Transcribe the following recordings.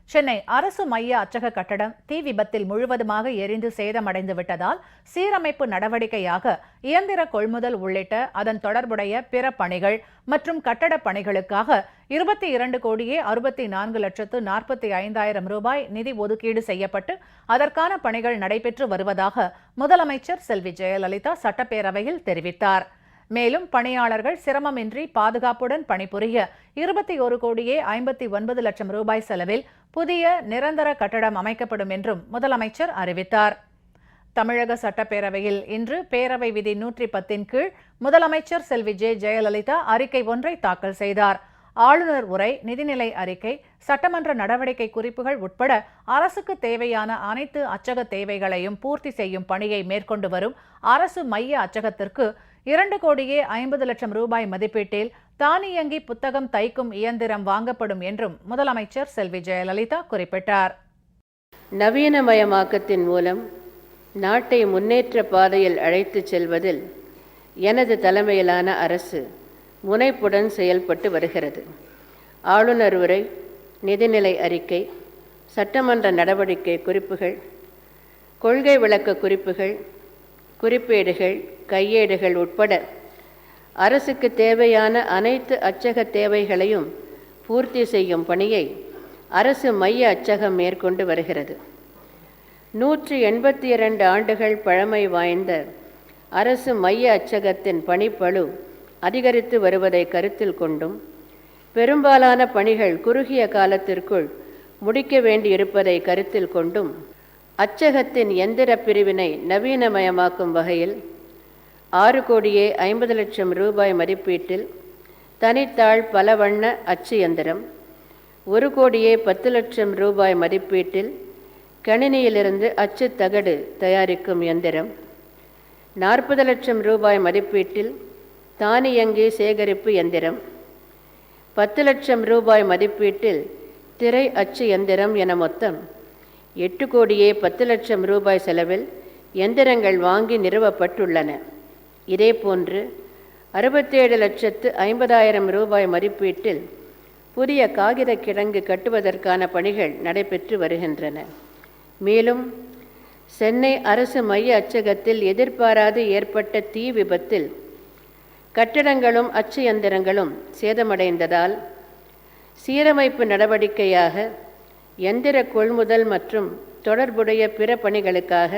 சென்னை அரசு மைய அச்சக கட்டடம் தீ விபத்தில் முழுவதுமாக எரிந்து சேதமடைந்து விட்டதால் சீரமைப்பு நடவடிக்கையாக இயந்திர கொள்முதல் உள்ளிட்ட அதன் தொடர்புடைய பிற பணிகள் மற்றும் கட்டடப் பணிகளுக்காக 22,64,45,000 ரூபாய் நிதி ஒதுக்கீடு செய்யப்பட்டு அதற்கான பணிகள் நடைபெற்று வருவதாக முதலமைச்சர் செல்வி ஜெயலலிதா சட்டப்பேரவையில் தெரிவித்தார். மேலும் பணியாளர்கள் சிரமமின்றி பாதுகாப்புடன் பணிபுரிய 21,59,00,000 ரூபாய் செலவில் புதிய நிரந்தர கட்டடம் அமைக்கப்படும் என்றும் முதலமைச்சர் அறிவித்தார். தமிழக சட்டப்பேரவையில் இன்று பேரவை விதி 110 கீழ் முதலமைச்சர் செல்வி ஜெயலலிதா அறிக்கை ஒன்றை தாக்கல் செய்தார். ஆளுநர் உரை, நிதிநிலை அறிக்கை, சட்டமன்ற நடவடிக்கை குறிப்புகள் உட்பட அரசுக்கு தேவையான அனைத்து அச்சக தேவைகளையும் பூர்த்தி செய்யும் பணியை மேற்கொண்டு வரும் அரசு மைய அச்சகத்திற்கு 2,50,00,000 ரூபாய் மதிப்பீட்டில் தானியங்கி புத்தகம் தைக்கும் இயந்திரம் வாங்கப்படும் என்றும் முதலமைச்சர் செல்வி ஜெயலலிதா குறிப்பிட்டார். நவீனமயமாக்கத்தின் மூலம் நாட்டை முன்னேற்ற பாதையில் அழைத்துச் செல்வதில் எனது தலைமையிலான அரசு முனைப்புடன் செயல்பட்டு வருகிறது. ஆளுநர் உரை, நிதிநிலை அறிக்கை, சட்டமன்ற நடவடிக்கை குறிப்புகள், கொள்கை விளக்க குறிப்புகள், குறிப்பேடுகள், கையேடுகள் உட்பட அரசுக்கு தேவையான அனைத்து அச்சக தேவைகளையும் பூர்த்தி செய்யும் பணியை அரசு மைய அச்சகம் மேற்கொண்டு வருகிறது. 182 ஆண்டுகள் பழமை வாய்ந்த அரசு மைய அச்சகத்தின் பணிப்பளு அதிகரித்து வருவதை கருத்தில் கொண்டும் பெரும்பாலான பணிகள் குறுகிய காலத்திற்குள் முடிக்க வேண்டியிருப்பதை கருத்தில் கொண்டும் அச்சகத்தின் எந்திர பிரிவினை நவீனமயமாக்கும் வகையில் 6,50,00,000 ரூபாய் மதிப்பீட்டில் தனித்தாள் பல வண்ண அச்சு எந்திரம், 1,10,00,000 ரூபாய் மதிப்பீட்டில் கணினியிலிருந்து அச்சு தகடு தயாரிக்கும் எந்திரம், 40,00,000 ரூபாய் மதிப்பீட்டில் தானியங்கி சேகரிப்பு எந்திரம், 10,00,000 ரூபாய் மதிப்பீட்டில் திரை அச்சு எந்திரம் என மொத்தம் 8,10,00,000 ரூபாய் செலவில் எந்திரங்கள் வாங்கி நிறுவப்பட்டுள்ளன. இதேபோன்று 67,50,000 ரூபாய் மதிப்பீட்டில் புதிய காகித கிடங்கு கட்டுவதற்கான பணிகள் நடைபெற்று வருகின்றன. மேலும் சென்னை அரசு மைய அச்சகத்தில் எதிர்பாராது ஏற்பட்ட தீ விபத்தில் கட்டடங்களும் அச்சு எந்திரங்களும் சேதமடைந்ததால் சீரமைப்பு நடவடிக்கையாக எந்திர கொள்முதல் மற்றும் தொடர்புடைய பிற பணிகளுக்காக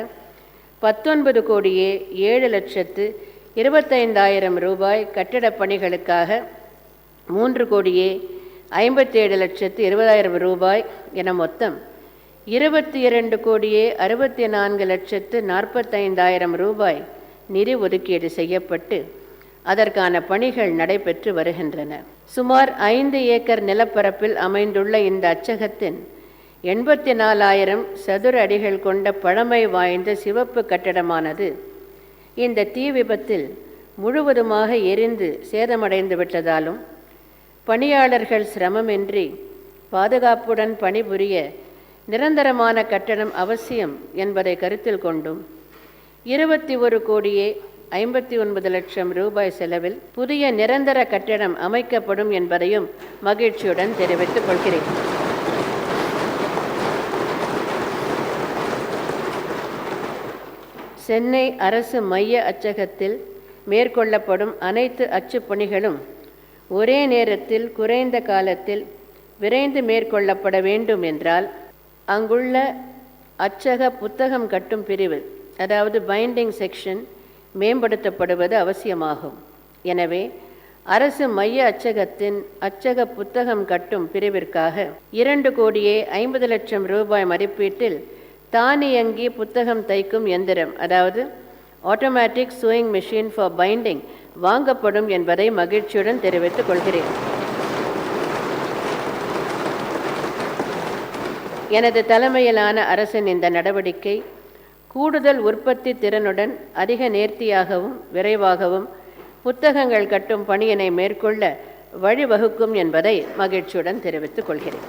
19,07,25,000 ரூபாய், கட்டிடப் பணிகளுக்காக 3,57,20,000 ரூபாய் என மொத்தம் 22,64,45,000 ரூபாய் நிதி ஒதுக்கீடு செய்யப்பட்டு அதற்கான பணிகள் நடைபெற்று வருகின்றன. சுமார் 5 ஏக்கர் நிலப்பரப்பில் அமைந்துள்ள இந்த அச்சகத்தின் 84,000 சதுர அடிகள் கொண்ட பழமை வாய்ந்த சிவப்பு கட்டடமானது இந்த தீ விபத்தில் முழுவதுமாக எரிந்து சேதமடைந்து விட்டதாலும் பணியாளர்கள் சிரமமின்றி பாதுகாப்புடன் பணிபுரிய நிரந்தரமான கட்டடம் அவசியம் என்பதை கருத்தில் கொண்டும் 21,59,00,000 ரூபாய் செலவில் புதிய நிரந்தர கட்டடம் அமைக்கப்படும் என்பதையும் மகிழ்ச்சியுடன் தெரிவித்துக் கொள்கிறேன். சென்னை அரசு மைய அச்சகத்தில் மேற்கொள்ளப்படும் அனைத்து அச்சுப் பணிகளும் ஒரே நேரத்தில் குறைந்த காலத்தில் விரைந்து மேற்கொள்ளப்பட வேண்டும் என்றால் அங்குள்ள அச்சக புத்தகம் கட்டும் பிரிவு, அதாவது பைண்டிங் செக்ஷன், மேம்படுத்தப்படுவது அவசியமாகும். எனவே அரசு மைய அச்சகத்தின் அச்சக புத்தகம் கட்டும் பிரிவிற்காக 2,50,00,000 ரூபாய் மதிப்பீட்டில் தானியங்கி புத்தகம் தைக்கும் எந்திரம், அதாவது automatic chewing machine for binding வாங்கப்படும் என்பதை மகிழ்ச்சியுடன் தெரிவித்துக் கொள்கிறேன். எனது தலைமையிலான அரசின் இந்த நடவடிக்கை கூடுதல் உற்பத்தி திறனுடன் அதிக நேர்த்தியாகவும் விரைவாகவும் புத்தகங்கள் கட்டும் பணியினை மேற்கொள்ள வழிவகுக்கும் என்பதை மகிழ்ச்சியுடன் தெரிவித்துக் கொள்கிறேன்.